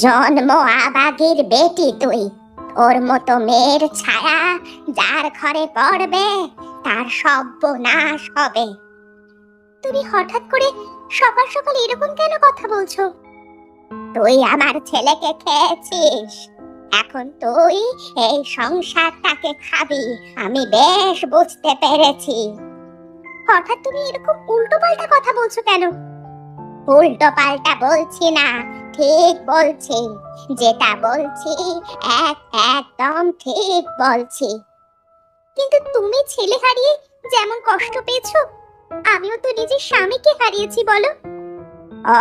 জন্ম আবাগের বেটি তুই। ওর মতো মেয়ের ছায়া যার ঘরে পড়বে তার সর্বনাশ হবে। তুমি হঠাৎ করে সকাল সকাল এরকম কেন কথা বলছো? তুই আমার ছেলেকে খেয়েছিস, এখন তুই এই সংসারটাকে খাবি, আমি বেশ বুঝতে পেরেছি। হঠাৎ তুমি এরকম উল্টো পাল্টা কথা বলছো কেন? উল্টো পাল্টা বলছি না, ঠিক বলছি। যেটা বলছি একদম ঠিক বলছি। কিন্তু তুমি ছেলে হারিয়ে যেমন কষ্ট পেয়েছো, আমিও তো নিজের স্বামীকে হারিয়েছি। বলো,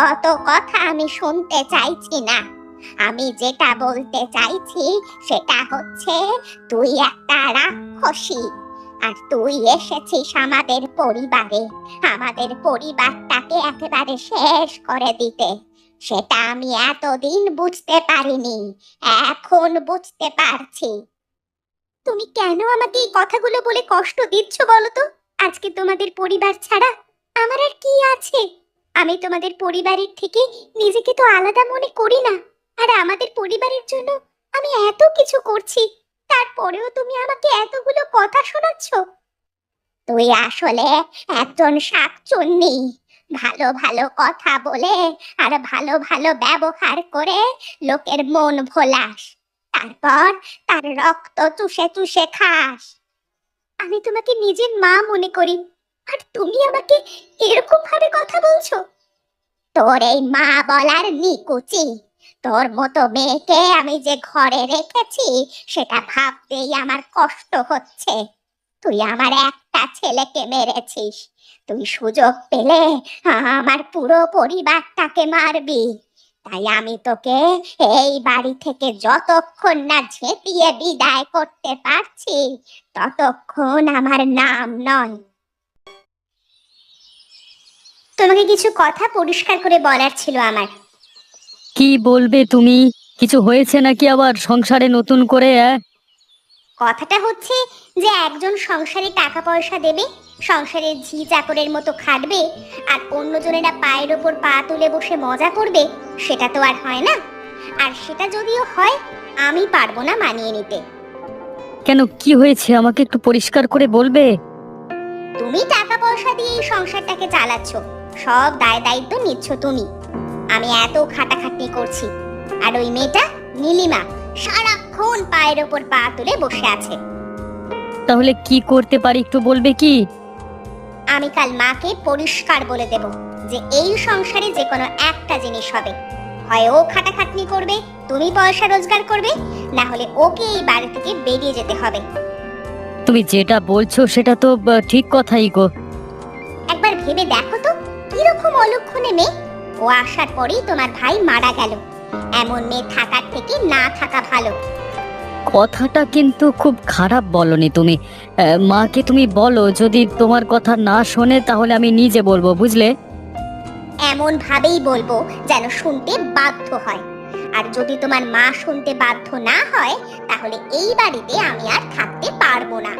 অত কথা আমি শুনতে চাইছি না। আমি যেটা বলতে চাইছি সেটা হচ্ছে তুই একটা রাক্ষসী, আর তুই এসেছিস আমাদের পরিবারে, আমাদের পরিবারটাকে একেবারে শেষ করে দিতে। সেটা আমি এতদিন বুঝতে পারিনি, এখন বুঝতে পারছি। তুমি কেন আমাকে এই কথাগুলো বলে কষ্ট দিচ্ছ বলো তো? আজকে তোমাদের পরিবার ছাড়া আমার আর কি আছে? আমি তোমাদের পরিবারের থেকে নিজেকে তো আলাদা মনে করি না। আর আমাদের পরিবারের জন্য আমি এত কিছু করছি, তারপরেও তুমি আমাকে এতগুলো কথা শোনাচ্ছ। তুই আসলে একজন শাকচুন্নি। ভালো ভালো কথা বলে আর ভালো ভালো ব্যবহার করে লোকের মন ভোলাস, তারপর তার রক্ত চুষে চুষে খাস। আমি তোমাকে নিজের মা মনে করি, আর তুমি আমাকে এরকম ভাবে কথা বলছো? তোর এই মা বলার নিকুচি। তোর মতো মেয়েকে আমি যে ঘরে রেখেছি সেটা ভাবতেই আমার কষ্ট হচ্ছে। তুই আমার একটা ছেলেকে মেরেছিস, তুই সুযোগ পেলে আমার পুরো পরিবারটাকে মারবি। তাই আমি তোকে এই বাড়ি থেকে যতক্ষণ না ঝেঁটিয়ে বিদায় করতে পারছি ততক্ষণ আমার নাম নয়। তোমাকে কিছু কথা পরিষ্কার করে বলার ছিল আমার। কি বলবে তুমি? কিছু হয়েছে নাকি আবার সংসারে নতুন করে? কথাটা হচ্ছে যে একজন সংসারে টাকা পয়সা দেবে, সংসারের ঝি চাকরের মতো খাটবে, আর অন্যজনেরা পায়ের ওপর পা তুলে বসে মজা করবে, সেটা তো আর হয় না। আর সেটা যদিও হয়, আমি পারবো না মানিয়ে নিতে। কেন, কি হয়েছে আমাকে একটু পরিষ্কার করে বলবে? তুমি টাকা পয়সা দিয়ে এই সংসারটাকে চালাচ্ছ, সব দায় দায়িত্ব নিচ্ছ তুমি। আমি এত খাটাখাটনি করছি, আর ওই মেয়েটা নীলিমা সারাক্ষণ পায়ের ওপর পা তুলে বসে আছে। তাহলে কি করতে পারি একটু বলবে কি? আমি কাল মাকে পরিষ্কার বলে দেব যে এই সংসারে যে কোনো একটা জিনিস হবে, হয় ও খাটাখাটনি করবে, তুমি পয়সা রোজগার করবে, না হলে ওকে এই বাড়ি থেকে বেরিয়ে যেতে হবে। তুমি যেটা বলছো সেটা তো ঠিক কথাই গো। একবার ভেবে দেখো তো, কিরকম অলক্ষণে মেয়ে। ও আসার পরেই তোমার ভাই মারা গেল। এমন মেয়ে থাকার থেকে না থাকা ভালো। কথাটা কিন্তু খুব খারাপ বলনি তুমি। মাকে তুমি বলো, যদি তোমার কথা না শোনে তাহলে আমি নিজে বলবো, বুঝলে? এমন ভাবেই বলবো যেন শুনতে বাধ্য হয়। আর যদি তোমার মা শুনতে বাধ্য না হয় তাহলে এই বাড়িতে আমি আর থাকতে পারবো না।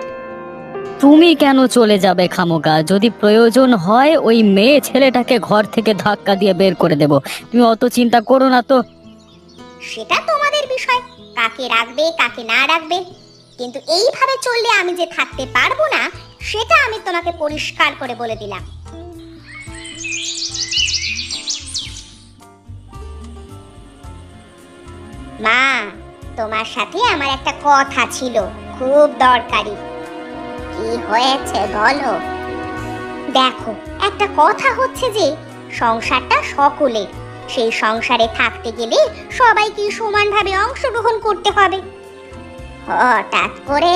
তুমি কেন চলে যাবে খামোকা? যদি প্রয়োজন হয় ওই মেয়ে ছেলেটাকে ঘর থেকে ধাক্কা দিয়ে বের করে দেব। তুমি অত চিন্তা করো না তো। সেটা তোমাদের বিষয়, কাকে রাখবে কাকে না রাখবে। কিন্তু এইভাবে চললে আমি যে থাকতে পারবো না, সেটা আমি তোমাকে পরিষ্কার করে বলে দিলাম। মা, তোমার সাথে আমার একটা কথা ছিল, খুব দরকারি। কি হয়েছে বলো? দেখো, একটা কথা হচ্ছে যে সংসারটা সকলের, সেই সংসারে থাকতে গেলে সবাইকে সমানভাবে অংশগ্রহণ করতে হবে। হঠাৎ করে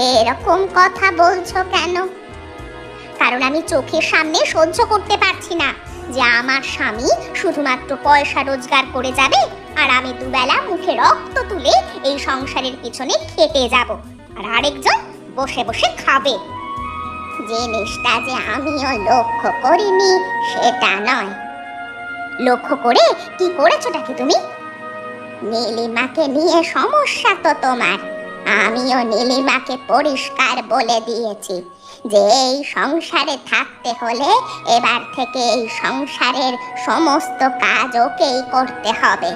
এরকম কথা বলছো কেন? কারণ আমি চোখের সামনে সহ্য করতে পারছি না যে আমার স্বামী শুধুমাত্র পয়সা রোজগার করে যাবে, আর আমি দুবেলা মুখে রক্ত তুলে এই সংসারের পিছনে খেটে যাব, আর আরেকজন বসে বসে খাবে। জিনিসটা যে আমিও লক্ষ্য করিনি সেটা নয়। লক্ষ্য করে কি করেছোটাকে তুমি? নীলিমাকে নিয়ে সমস্যা তো তোমার। আমিও নীলিমাকে পরিষ্কার বলে দিয়েছি যে এই সংসারে থাকতে হলে এবার থেকে এই সংসারের সমস্ত কাজ ওকেই করতে হবে।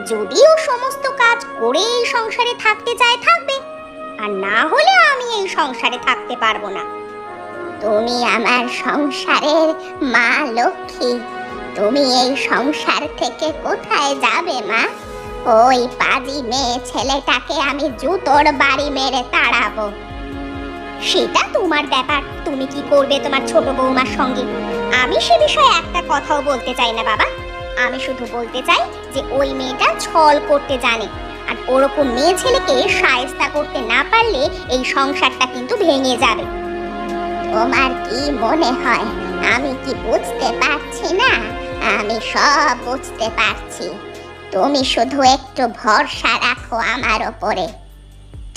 যদিও সমস্ত কাজ করে এই সংসারে থাকতে চায় থাকবে, আর না হলে আমি এই সংসারে থাকতে পারবো না। তুমি আমার সংসারের মা লক্ষ্মী, তুমি এই সংসার থেকে কোথায় যাবে মা? ওই পাজি মেয়ে ছেলেটাকে আমি জুতোর বাড়ি মেরে তাড়াবো। সেটা তোমার ব্যাপার, তুমি কি করবে তোমার ছোট বৌমার সঙ্গে। আমি সে বিষয়ে একটা কথাও বলতে চাই না বাবা। আমি শুধু বলতে চাই যে ওই মেয়েটা ছল করতে জানে, আর ওরকম মেয়ে ছেলেকে শায়েস্তা করতে না পারলে এই সংসারটা কিন্তু ভেঙে যাবে। তোমার কি মনে হয় আমি কি বুঝতে পারছি না? আমি সব বুঝতে পারছি। তুমি শুধু একটু ভরসা রাখো আমার ওপরে।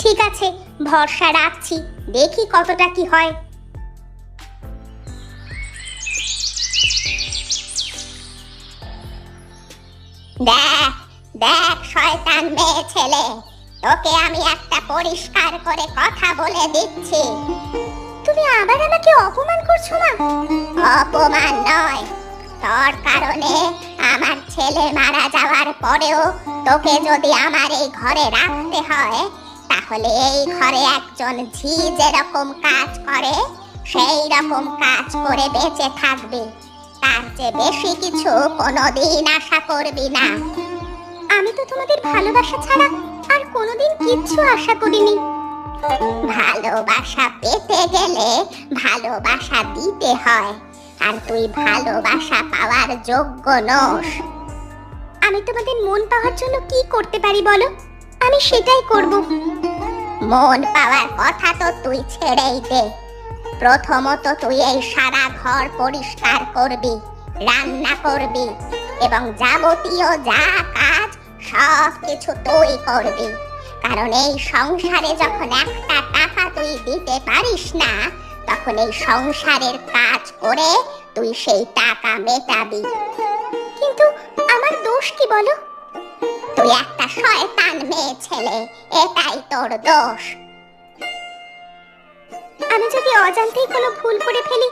ঠিক আছে, ভরসা রাখছি, দেখি কতটা কি হয়। দেখ দেখ শয়তান মেয়ে ছেলে, তোকে আমি একটা পরিষ্কার করে কথা বলে দিচ্ছি। তুমি আবার আমাকে অপমান করছো মা? অপমান নয়, তোর কারণে আমার ছেলে মারা যাওয়ার পরেও তোকে যদি আমার এই ঘরে রাখতে হয়, তাহলে এই ঘরে একজন ঝি যেরকম কাজ করে সেই রকম কাজ করে বেঁচে থাকবি। তার চেয়ে বেশি কিছু কোনোদিন আশা করবি না। আমি তো তোমাদের ভালোবাসা ছাড়া আর কোনোদিন কিচ্ছু আশা করিনি। ভালোবাসা পেতে গেলে ভালোবাসা দিতে হয়, আর তুই ভালোবাসা পাওয়ার যোগ্য নস। আমি তোমাদের মন পাওয়ার জন্য কি করতে পারি বলো, আমি সেটাই করব। মন পাওয়ার কথা তো তুই ছেড়েই দে। প্রথমত তুই এই সারা ঘর পরিষ্কার করবি, রান্না করবি, এবং যাবতীয় যা কাজ সব কিছু তুই করবি। কারণ এই সংসারে যখন একটা টাকা তুই দিতে পারিস না, তখন এই সংসারের কাজ করে তুই সেই টাকা মেটাবি। কিন্তু আমার দোষ কি বলো? তুই একটা শয়তান মেয়ে ছেলে, এটাই তোর দোষ। আমি যদি অজান্তেই কোনো ভুল করে ফেলি,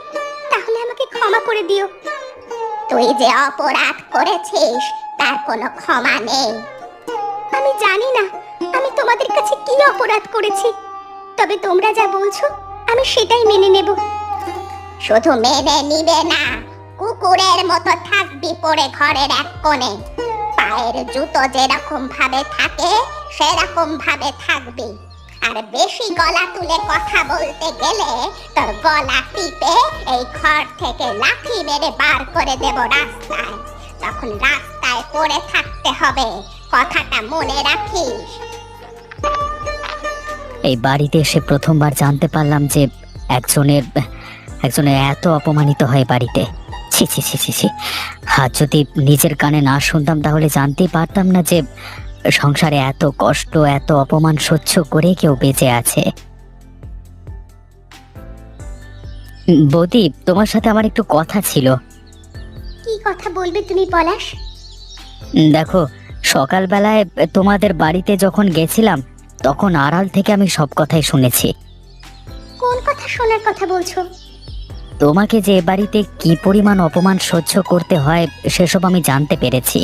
তাহলে আমাকে ক্ষমা করে দিও। তুই যে অপরাধ করেছিস তার কোনো ক্ষমা নেই। আমি জানি না আমি তোমাদের কাছে কি অপরাধ করেছি, তবে তোমরা যা বলছো আমি সেটাই মেনে নেব। শুধু মেনে নিবে না, কুকুরের মতো থাকবি পড়ে ঘরের এক কোণে। পায়ের জুতো যেরকম ভাবে থাকে সেরকম ভাবে থাকবি। আর বেশি গলা তুলে কথা বলতে গেলে তোর গলা টিপে এই ঘর থেকে লাথি মেরে বার করে দেব রাস্তায়। তখন রাস্তায় পড়ে থাকতে হবে, কথাটা মনে রাখিস। এই বাড়িতে এসে প্রথমবার জানতে পারলাম যে একজনের এত অপমানিত হয় বাড়িতে। ছি ছি ছি ছি ছি। আর যদি নিজের কানে না শুনতাম তাহলে জানতেই পারতাম না যে সংসারে এত কষ্ট, এত অপমান সহ্য করে কেউ বেঁচে আছে। বৌদি, তোমার সাথে আমার একটু কথা ছিল। কি কথা বলবে তুমি পলাশ? দেখো, সকালবেলায় তোমাদের বাড়িতে যখন গেছিলাম তখন আড়াল থেকে আমি সব কথাই শুনেছি। কোন কথা শোনার কথা বলছো? তোমাকে যে এ বাড়িতে কি পরিমাণ অপমান সহ্য করতে হয় সেসব আমি জানতে পেরেছি।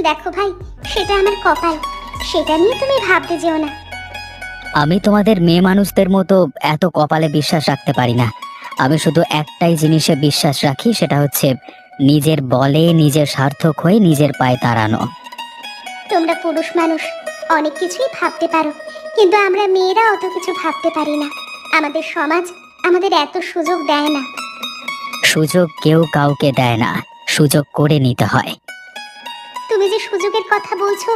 দেখো ভাই, সেটা আমার কপাল, সেটা নিয়ে তুমি ভাবতে যেও না। আমি তোমাদের মেয়ে মানুষদের মতো এত কপালে বিশ্বাস রাখতে পারি না। আমি শুধু একটাই জিনিসে বিশ্বাস রাখি, সেটা হচ্ছে নিজের বলে নিজের সার্থক হয়ে নিজের পায়ে দাঁড়ানো। তোমরা পুরুষ মানুষ অনেক কিছুই ভাবতে পারো, কিন্তু আমরা মেয়েরা অত কিছু ভাবতে পারি না। আমাদের সমাজ আমাদের এত সুযোগ দেয় না। সুযোগ কেউ কাউকে দেয় না, সুযোগ করে নিতে হয়। তুমি যে সুযোগের কথা বলছো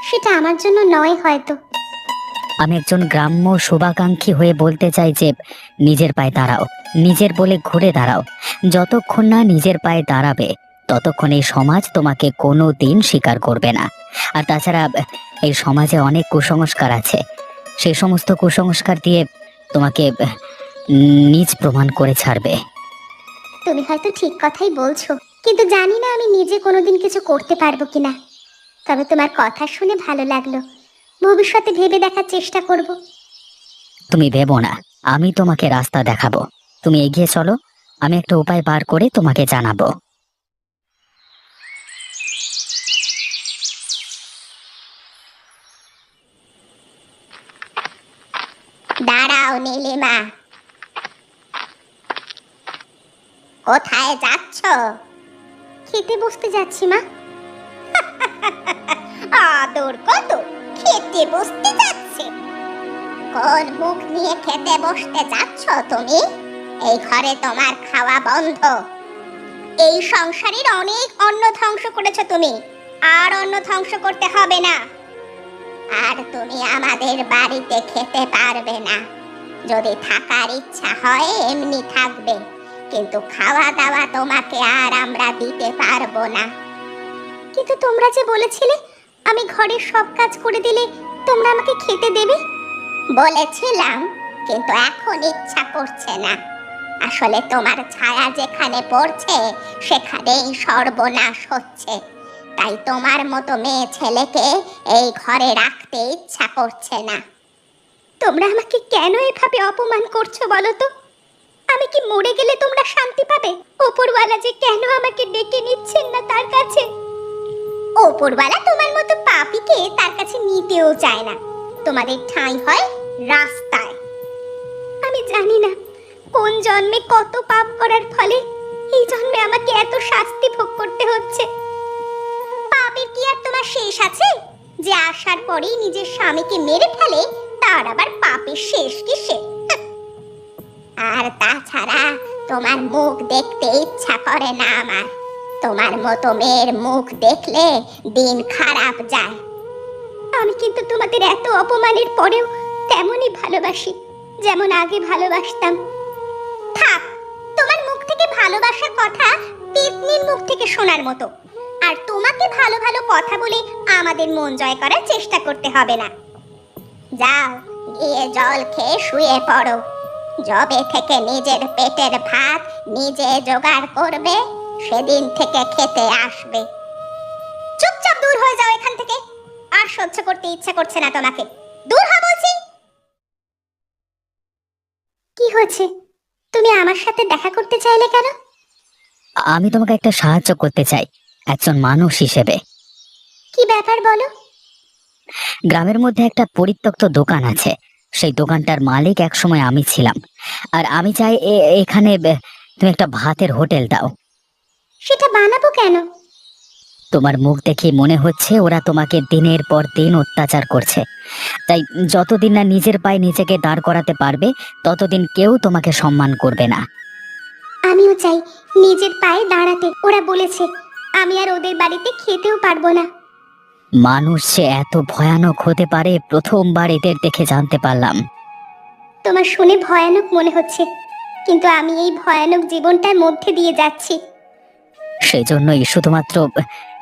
সেটা আমার জন্য নয় হয়তো। আমি একজন গ্রাম্য শুভাকাঙ্ক্ষী হয়ে বলতে চাই যে নিজের পায়ে দাঁড়াও, নিজের বলে ঘুরে দাঁড়াও। যতক্ষণ না নিজের পায়ে দাঁড়াবে ততক্ষণ এই সমাজ তোমাকে কোনো দিন স্বীকার করবে না। আর তাছাড়া এই সমাজে অনেক কুসংস্কার আছে, সেই সমস্ত কুসংস্কার দিয়ে তোমাকে নিজ প্রমাণ করে ছাড়বে। তুমি হয়তো ঠিক কথাই বলছো, কিন্তু জানি না আমি নিজে কোনোদিন কিছু করতে পারবো কিনা। তবে তোমার কথা শুনে ভালো লাগলো, ভবিষ্যতে ভেবে দেখার চেষ্টা করব। তুমি ভেবো না, আমি তোমাকে রাস্তা দেখাবো। তুমি এগিয়ে চলো, আমি একটা উপায় বার করে তোমাকে জানাবো। নীলিমা। কোথায় যাচ্ছ? খেতে বসতে যাচ্ছি মা। আদর কত, খেতে বসতে যাচ্ছে? কোন মুখ নিয়ে খেতে বসতে যাচ্ছ তুমি? এই ঘরে তোমার খাওয়া বন্ধ। এই সংসারের অনেক অন্ন ধ্বংস করেছো তুমি, আর অন্ন ধ্বংস করতে হবে না। আর তুমি আমাদের বাড়িতে খেতে পারবে না। যদি থাকার ইচ্ছা হয় এমনি থাকবে, কিন্তু খাওয়া দাওয়া তোমাকে আর আমরা দিতে পারবো না। কিন্তু তোমরা যে বলেছিলে আমি ঘরের সব কাজ করে দিলে তোমরা আমাকে খেতে দেবে। বলেছিলাম, কিন্তু এখন ইচ্ছা করছে না। আসলে তোমার ছায়া যেখানে পড়ছে সেখানেই সর্বনাশ হচ্ছে। তাই তোমার মতো মেয়ে ছেলেকে এই ঘরে রাখতে ইচ্ছা করছে না। তোমরা আমাকে কেন এভাবে অপমান করছো বলো তো? আমি কি মরে গেলে তোমরা শান্তি পাবে? ওপরওয়ালা যে কেন আমাকে ডেকে নিচ্ছেন না তার কাছে? ওপরওয়ালা তোমার মতো পাপীকে তার কাছে নিতেও চায় না। তোমাদের ঠাঁই হয় রাস্তায়। আমি জানি না কোন জন্মে কত পাপ করার ফলে এই জন্মে আমাকে এত শাস্তি ভোগ করতে হচ্ছে। পাপের কি আর তোমার শেষ আছে? যে আসার পরেই নিজের স্বামীকে মেরে ফেলে, তার আবার পাপের শেষ কিসে? আর তাছাড়া তোমার মুখ দেখতে ইচ্ছা করে না আমার। তোমার মতো মেয়ের মুখ দেখলে দিন খারাপ যায়। আমি কিন্তু তোমাদের এত অপমানের পরেও তেমনই ভালোবাসি যেমন আগে ভালোবাসতাম। থাক, তোমার মুখ থেকে ভালোবাসার কথা পেতনির মুখ থেকে শোনার মতো। আর তোমাকে ভালো ভালো কথা বলে আমাদের মন জয় করার চেষ্টা করতে হবে না। যাও, গিয়ে জল খেয়ে শুয়ে পড়ো। যবে থেকে নিজের পেটের ভাত নিজে জোগাড় করবে সেদিন থেকে খেতে আসবে। চুপচাপ দূর হয়ে যাও এখান থেকে। আর সহ্য করতে ইচ্ছা করছে না তোমাকে। দূর হ বলছি। কি হয়েছে? তুমি আমার সাথে দেখা করতে চাইলে কেন? আমি তোমাকে একটা সাহায্য করতে চাই, একজন মানুষ হিসেবে। কি ব্যাপার বলো? গ্রামের মধ্যে একটা পরিত্যক্ত দোকান আছে, সেই দোকানটার মালিক একসময় আমি ছিলাম। আর আমি চাই এখানে তুমি একটা ভাতের হোটেল দাও। সেটা বানাবো কেন? তোমার মুখ দেখে মনে হচ্ছে ওরা তোমাকে দিনের পর দিন অত্যাচার করছে। তাই যতদিন না নিজের পায়ে নিজেকে দাঁড় করাতে পারবে ততদিন কেউ তোমাকে সম্মান করবে না। আমিও চাই নিজের পায়ে দাঁড়াতে। ওরা বলেছে আমি আর ওদের বাড়িতে খেতেও পারবো না। মানুষ যে এত ভয়ানক হতে পারে প্রথমবার এদের দেখে জানতে পারলাম। তোমার শুনে ভয়ানক মনে হচ্ছে, কিন্তু আমি এই ভয়ানক জীবনটার মধ্যে দিয়ে যাচ্ছি। সেজন্যই শুধুমাত্র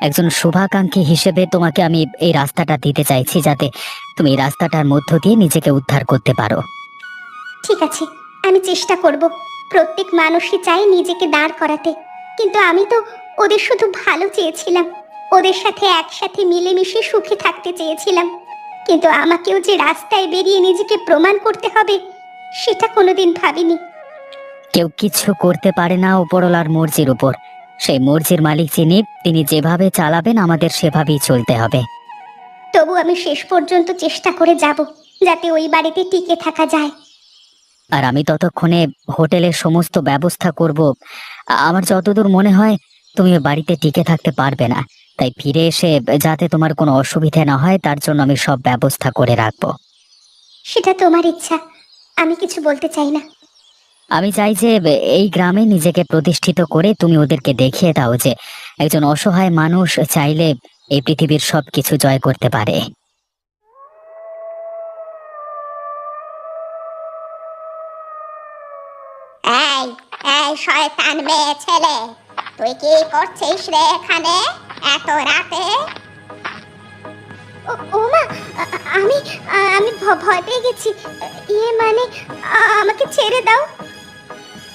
একজন শুভাকাঙ্ক্ষী হিসেবে তোমাকে আমি এই রাস্তাটা দিতে চাইছি, যাতে তুমি এই রাস্তাটার মধ্য দিয়ে নিজেকে উদ্ধার করতে পারো। ঠিক আছে, আমি চেষ্টা করব। প্রত্যেক মানুষই চায় নিজেকে দাঁড় করাতে, কিন্তু আমি তো ওদের শুধু ভালো চেয়েছিলাম। ওদের সাথে একসাথে মিলেমিশে সুখে থাকতে চেয়েছিলাম। কিন্তু আমাকেও যে রাস্তায় বেরিয়ে নিজেকে প্রমাণ করতে হবে সেটা কোনোদিন ভাবিনি। কেউ কিছু করতে পারে না উপরওয়ালার মর্জির উপর। সেই মর্জির মালিক যিনি, তিনি যেভাবে চালাবেন আমাদের সেভাবেই চলতে হবে। তবু আমি শেষ পর্যন্ত চেষ্টা করে যাব যাতে ওই বাড়িতে টিকে থাকা যায়। আর আমি ততক্ষণে হোটেলের সমস্ত ব্যবস্থা করব। আমার যতদূর মনে হয় তুমি ওই বাড়িতে টিকে থাকতে পারবে না, তাই ফিরে এসে যাতে তোমার কোনো অসুবিধা না হয় তার জন্য আমি সব ব্যবস্থা করে রাখবো। সেটা তোমার ইচ্ছা, আমি কিছু বলতে চাই না। আমি চাই যে এই গ্রামে নিজেকে প্রতিষ্ঠিত করে তুমি ওদেরকে দেখিয়ে দাও যে একজন অসহায় মানুষ চাইলে এই পৃথিবীর সবকিছু জয় করতে পারে। এই এই শয়তান মেয়ে ছেলে, তুই কি করছিস রে এখানে এত রাতে? ওমা, আমি আমি ভয় পেয়ে গেছি। ইয়ে মানে আমাকে ছেড়ে দাও।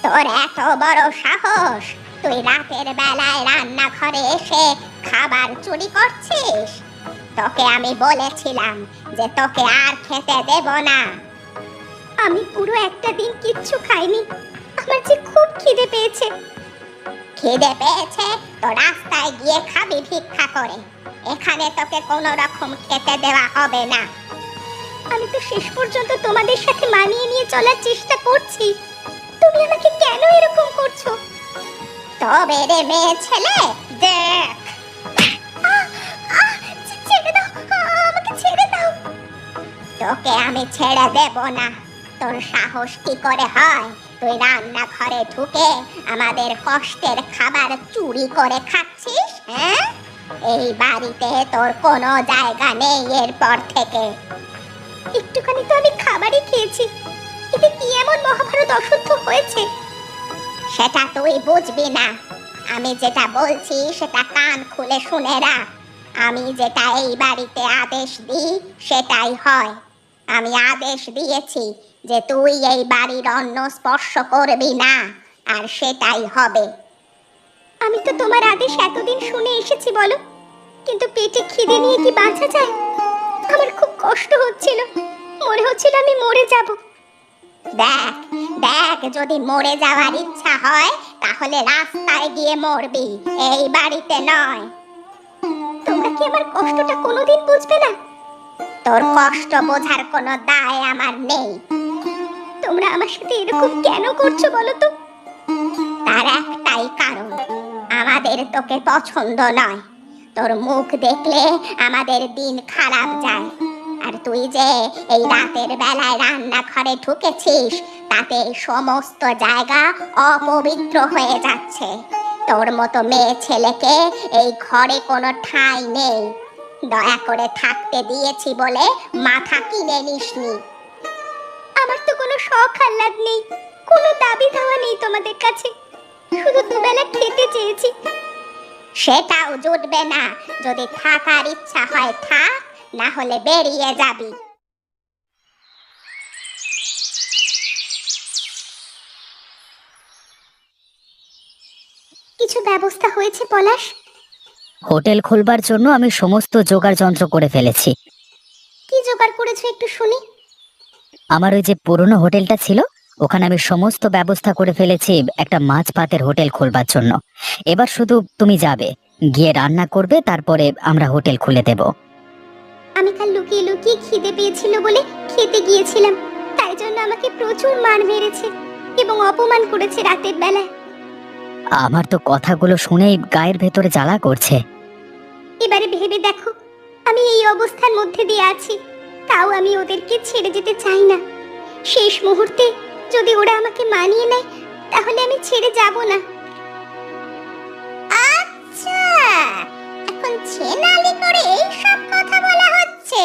তোর এত বড় সাহস, তুই রাতের বেলায় রান্নাঘরে এসে খাবার চুরি করছিস? তোকে আমি বলেছিলাম যে তোকে আর খেতে দেব না। আমি পুরো একটা দিন কিচ্ছু খাইনি। আমার যে খুব খিদে পেয়েছে। খিদে পেয়েছে তো রাস্তায় গিয়ে খাবি ভিক্ষা করে। এখানে তোকে কোনো রকম খেতে দেওয়া হবে না। আমি তো শেষ পর্যন্ত তোমাদের সাথে মানিয়ে নিয়ে চলার চেষ্টা করছি, তুমি আমাকে কেন এরকম করছো? তবে রে মেয়ে ছেলে, দেখ। ছেড়ে দাও, আমাকে ছেড়ে দাও। তোকে আমি ছেড়ে দেব না। তোর সাহস কি করে হয় তুই রান্নাঘরে ঢুকে আমাদের কষ্টের খাবার চুরি করে খাচ্ছিস? হ্যাঁ, এই বাড়িতে তোর কোনো জায়গা নেই এরপর থেকে। একটুখানি তো আমি খাবারই খেয়েছি, এতে কি এমন মহাভারত অশুদ্ধ হয়েছে? সেটা তুই বুঝবি না। আমি যেটা বলছি সেটা কান খুলে শুনে রাখ। আমি যেটা এই বাড়িতে আদেশ দিই সেটাই হয়। আমি আদেশ দিয়েছি যে তুই এই বাড়ির অন্ন স্পর্শ করবি না, আর সেটাই হবে। আমি তো তোমার আদেশ এতদিন শুনে এসেছি বলো, কিন্তু পেটে খিদে নিয়ে কি বাঁচা যায়? আমার খুব কষ্ট হচ্ছিল, মনে হচ্ছিল আমি মরে যাব। দেখ দেখ, যদি মরে যাওয়ার ইচ্ছা হয় তাহলে রাস্তায় গিয়ে মরবি, এই বাড়িতে নয়। তোমরা কি আমার কষ্টটা কোনোদিন বুঝবে না? তোর কষ্ট বোঝার কোনো দায় আমার নেই। তোমরা আমার সাথে এরকম কেন করছো বলো তো? তার একটাই কারণ, আমাদের তোকে পছন্দ নয়। তোর মুখ দেখলে আমাদের দিন খারাপ যায়। আর তুই যে এই রাতের বেলায় রান্নাঘরে ঢুকেছিস, তাতে সমস্ত জায়গা অপবিত্র হয়ে যাচ্ছে। তোর মতো মেয়ে ছেলেকে এই ঘরে কোনো ঠাঁই নেই। দয়া করে থাকতে দিয়েছি বলে মাথা কিনে নিসনি। আমার তো কোনো শখ আহ্লাদ নেই, কোনো দাবি দেওয়া নেই তোমাদের কাছে, শুধু দুবেলা খেতে চেয়েছি। সেটাও জুটবে না। যদি থাকার ইচ্ছা হয় থাক, না হলে বেরিয়ে যাবি। কিছু ব্যবস্থা হয়েছে পলাশ? হোটেল খুলবার জন্য আমি সমস্ত জোগাড় যন্ত্র করে ফেলেছি। কি জোগাড় করেছো একটু শুনি। আমার ওই যে পুরনো হোটেলটা ছিল, ওখানে আমি সমস্ত ব্যবস্থা করে ফেলেছি একটা মাছ ভাতের হোটেল খুলবার জন্য। এবার শুধু তুমি যাবে, গিয়ে রান্না করবে, তারপরে আমরা হোটেল খুলে দেব। আমি কাল লুকিয়ে লুকিয়ে খিদে পেয়েছিল বলে খেতে গিয়েছিলাম, তাই জন্য আমাকে প্রচুর মার মেরেছে এবং অপমান করেছে রাতের বেলায়। আমার তো কথাগুলো শুনেই গায়ের ভেতরে জ্বালা করছে। এবারে ভেবে দেখো, আমি এই অবস্থার মধ্যে দিয়ে আছি, তাও আমি ওদেরকে ছেড়ে যেতে চাই না। শেষ মুহূর্তে যদি ওরা আমাকে মানিয়ে নেয় তাহলে আমি ছেড়ে যাব না। আচ্ছা, এখন ছেনালি করে এই সব কথা বলা হচ্ছে।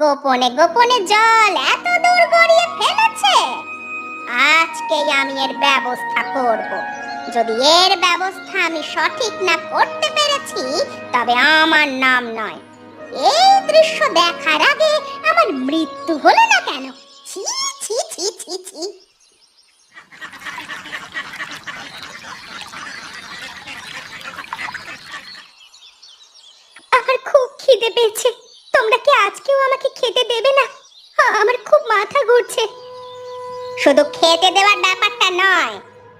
গোপনে গোপনে জল এত দূর গড়িয়ে ফেলেছে। আজকেই আমি এর ব্যবস্থা করব। যদি এর ব্যবস্থা আমি সঠিক না করতে পেরেছি, তবে আমার নাম নয়। এই দৃশ্য দেখার আগে আমার মৃত্যু হলো না কেন? ছি ছি ছি ছি ছি। আমার খুব খিদে পেয়েছে, তোমরা কি আজকেও আমাকে খেতে দেবে না? আমার খুব মাথা ঘুরছে। শুধু খেতে দেওয়ার ব্যাপারটা নয়,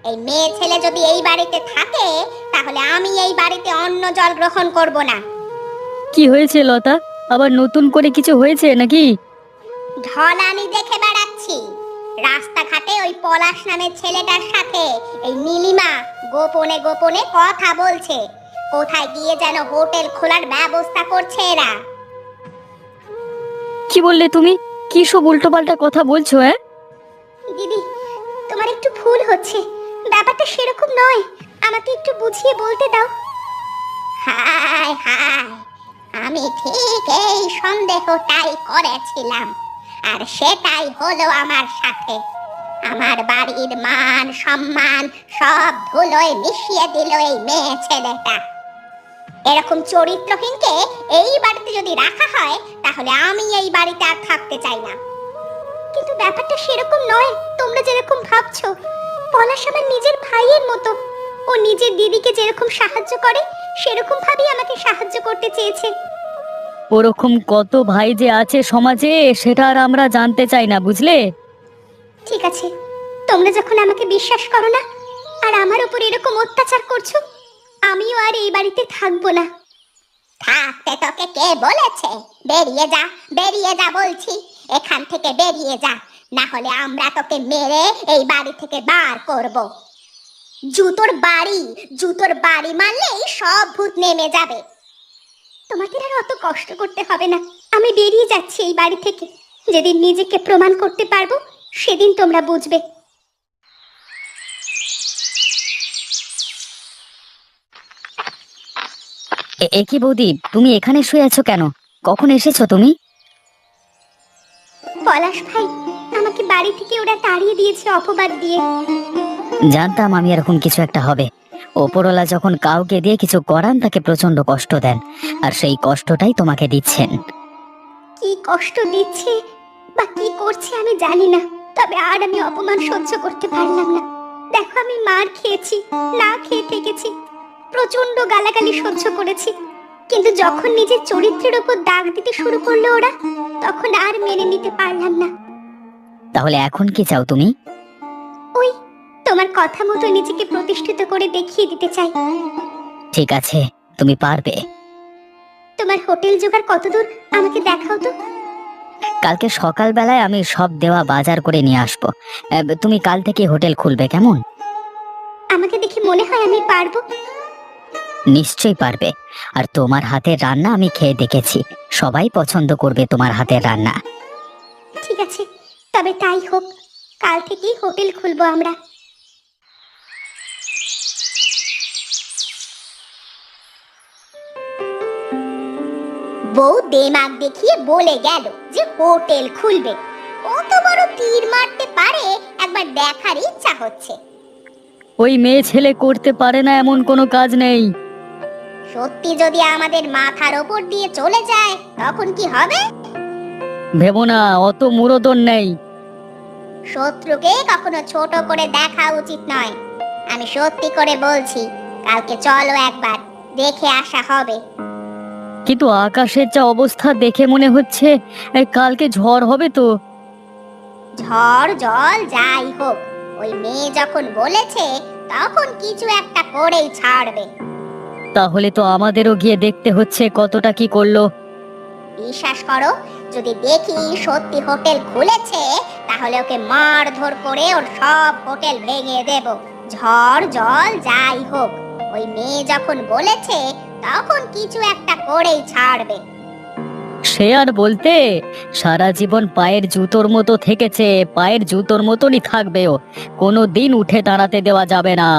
এই মেয়ে ছেলে যদি এই বাড়িতে থাকে তাহলে আমি এই বাড়িতে অন্ন জল গ্রহণ করব না। কি হয়েছে লতা, আবার নতুন করে কিছু হয়েছে নাকি? ঢলানি দেখে বেড়াচ্ছি। রাস্তাঘাটে ওই পলাশ নামের ছেলেটার সাথে এই নীলিমা গোপনে গোপনে কথা বলছে। কোথায় গিয়ে যেন হোটেল খোলার ব্যবস্থা করছে এরা। কি বললে তুমি? কি সব উল্টোপাল্টা কথা বলছো? দিদি, তোমার একটু ভুল হচ্ছে, ব্যাপারটা সেরকম নয়। আমাকে একটু বুঝিয়ে বলতে দাও। হায় হায়, আমি ঠিক এই সন্দেহটাই করেছিলাম, আর সেটাই হলো আমার সাথে। আমার বাড়ির মান সম্মান সব ধুলোয় মিশিয়ে দিল এই মেয়ে ছেলেটা। এরকম চরিত্রহীনকে এই বাড়িতে যদি রাখা হয় তাহলে আমি এই বাড়িতে আর থাকতে চাই না। কিন্তু ব্যাপারটা সেরকম নয় তোমরা যেরকম ভাবছো। পলাশ আমার নিজের ভাইয়ের মতো। ও নিজের দিদিকে যেরকম সাহায্য করে সেরকম ভাবেই আমাকে সাহায্য করতে চেয়েছে। ওরকম কত ভাই যে আছে সমাজে, সেটা আর আমরা জানতে চাই না, বুঝলে? ঠিক আছে, তোমরা যখন আমাকে বিশ্বাস করো না আর আমার উপর এরকম অত্যাচার করছো, আমিও আর এই বাড়িতে থাকবো না। থাকতে তোকে কে বলেছে? বেরিয়ে যা, বেরিয়ে যা বলছি। এখান থেকে বেরিয়ে যা, না হলে আমরা তোকে মেরে এই বাড়ি থেকে বার করব। জুতোর বাড়ি, জুতোর বাড়ি মারলেই সব ভূত নেমে যাবে। তোমাদের আর অত কষ্ট করতে হবে না, আমি বেরিয়ে যাচ্ছি এই বাড়ি থেকে। যেদিন নিজেকে প্রমাণ করতে পারবো সেদিন তোমরা বুঝবে। এ কি বৌদি, তুমি এখানে শুয়ে আছো কেন? কখন এসেছো তুমি? পলাশ ভাই, আমাকে বাড়ি থেকে ওরা তাড়িয়ে দিয়েছে অপবাদ দিয়ে। জানতাম আমি এরকম কিছু একটা হবে। ওপরওয়ালা যখন কাউকে দিয়ে কিছু করান তাকে প্রচন্ড কষ্ট দেন, আর সেই কষ্টটাই তোমাকে দিচ্ছেন। কি কষ্ট দিচ্ছে বা কি করছে আমি জানি না, তবে আর আমি অপমান সহ্য করতে পারলাম না। দেখো, আমি মার খেয়েছি, না খেয়ে থেকেছি, প্রচন্ড গালাগালি সহ্য করেছি, কিন্তু যখন নিজের চরিত্রের উপর দাগ দিতে শুরু করলো ওরা, তখন আর মেনে নিতে পারলাম না। তাহলে এখন কি চাও তুমি? ওই তোমার কথা মতো নিজেকে প্রতিষ্ঠিত করে দেখিয়ে দিতে চাই। ঠিক আছে, তুমি পারবে। তোমার হোটেল জোগাড় কতদূর আমাকে দেখাও তো। কালকে সকালবেলায় আমি সব দেওয়া বাজার করে নিয়ে আসবো। তুমি কাল থেকে হোটেল খুলবে, কেমন? আমাকে দেখে মনে হয় আমি পারবো। নিশ্চয়ই পারবে। আর তোমার হাতের রান্না আমি খেয়ে দেখেছি, সবাই পছন্দ করবে তোমার হাতের রান্না। ঠিক আছে, তবে তাই হোক, কাল থেকেই হোটেল খুলবো আমরা। বউ দেমাগ দেখিয়ে বলে গেল যে হোটেল খুলবে। কত বড় তীর মারতে পারে একবার দেখার ইচ্ছা হচ্ছে। ওই মেয়ে ছেলে করতে পারে না এমন কোনো কাজ নেই। সত্যি যদি আমাদের মাথার ওপর দিয়ে চলে যায় তখন কি হবে? ভেবো না, অত মুরদন নেই। শত্রুকে কখনো ছোট করে দেখা উচিত নয়। আমি সত্যি করে বলছি, কালকে চলো একবার দেখে আসা হবে। কিন্তু আকাশের যা অবস্থা দেখে মনে হচ্ছে কালকে ঝড় হবে তো। ঝড় জল যাই হোক, ওই মেয়ে যখন বলেছে তখন কিছু একটা করেই ছাড়বে। তাহলে তো আমাদেরও গিয়ে দেখতে হচ্ছে কতটা কি করলো। বিশ্বাস করো, যদি দেখি সত্যি হোটেল খুলেছে তাহলে ওকে মারধর করে ওর সব হোটেল ভেঙে দেব। ঝড় জল যাই হোক, ওই মেয়ে যখন বলেছে তখন কিছু একটা করেই ছাড়বে। সে আর বলতে, সারা জীবন পায়ের জুতোর মতো থেকেছে, পায়ের জুতোর মতনই থাকবেও, কোনো দিন উঠে দাঁড়াতে দেওয়া যাবে না।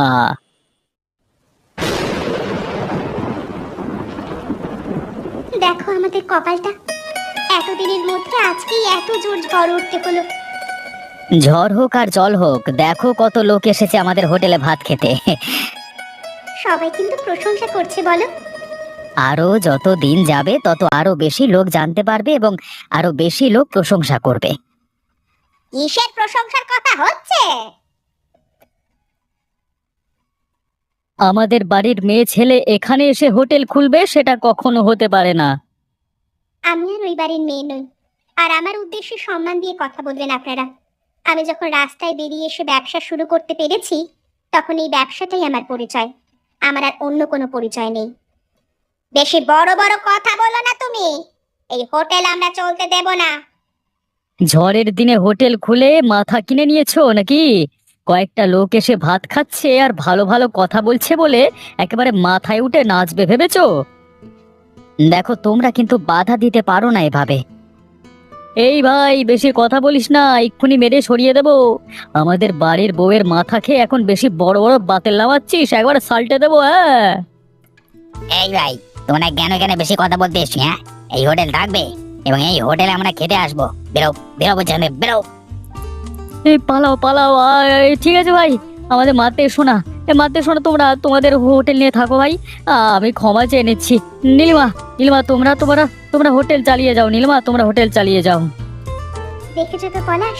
দেখো আমাদের কপালটা, এতদিনের মধ্যে আজকেই এত জোর ঝড় উঠতে হলো। ঝড় হোক আর জল হোক, দেখো কত লোক এসেছে আমাদের হোটেলে ভাত খেতে। সবাই কিন্তু প্রশংসা করছে, বলো? আরো যত দিন যাবে তত আরো বেশি লোক জানতে পারবে এবং আরো বেশি লোক প্রশংসা করবে। কিসের প্রশংসার কথা হচ্ছে? আমাদের বাড়ির মেয়ে ছেলে এখানে এসে হোটেল খুলবে, সেটা কখনো হতে পারে না। আমি আর ওই বাড়ির মেয়ে নই, আর আমার উদ্দেশ্যে সম্মান দিয়ে কথা বলবেন আপনারা। আমি যখন রাস্তায় বেরিয়ে এসে ব্যবসা শুরু করতে পেরেছি তখন এই ব্যবসাটাই আমার পরিচয়, আমার আর অন্য কোনো পরিচয় নেই। বেশি বড় বড় কথা বলো না তুমি, এই হোটেল আমরা চলতে দেব না। ঝড়ের দিনে হোটেল খুলে মাথা কিনে নিয়েছো নাকি? কয়েকটা লোক এসে ভাত খাচ্ছে আর ভালো ভালো কথা বলছে বলে একেবারে মাথায় উঠে নাচবে ভেবেছো? দেখো, তোমরা কিন্তু বাধা দিতে পারো না এভাবে। এই ভাই, বেশি কথা বলিস না, এক্ষুনি মেরে সরিয়ে দেবো। আমাদের বাড়ির বউয়ের মাথা খেয়ে এখন বেশি বড় বড় বাতেল নামাচ্ছিস, একবার সাল্টে দেবো। হ্যাঁ, এই ভাই, তোমরা জ্ঞানে জ্ঞানে বেশি কথা বলতে এসছি? হ্যাঁ, এই হোটেল থাকবে এবং এই হোটেলে আমরা খেতে আসবো। বেরো বেরো বলছি, আমি বেরো। এই পালাও পালাও। ঠিক আছে ভাই, আমাদের মারতে এসো না, মারতে এসো না, তোমরা তোমাদের হোটেল নিয়ে থাকো ভাই। আমি ক্ষমা চেয়ে নিচ্ছি। নীলিমা, নীলিমা, তোমরা তোমরা তোমরা হোটেল চালিয়ে যাও। নীলিমা, তোমরা হোটেল চালিয়ে যাও। দেখেছো তো পলাশ,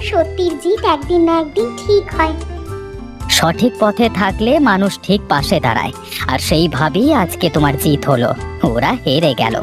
সত্যির জিত একদিন না একদিন ঠিক হয়। সঠিক পথে থাকলে মানুষ ঠিক পাশে দাঁড়ায়, আর সেইভাবেই আজকে তোমার জিত হলো, ওরা হেরে গেল।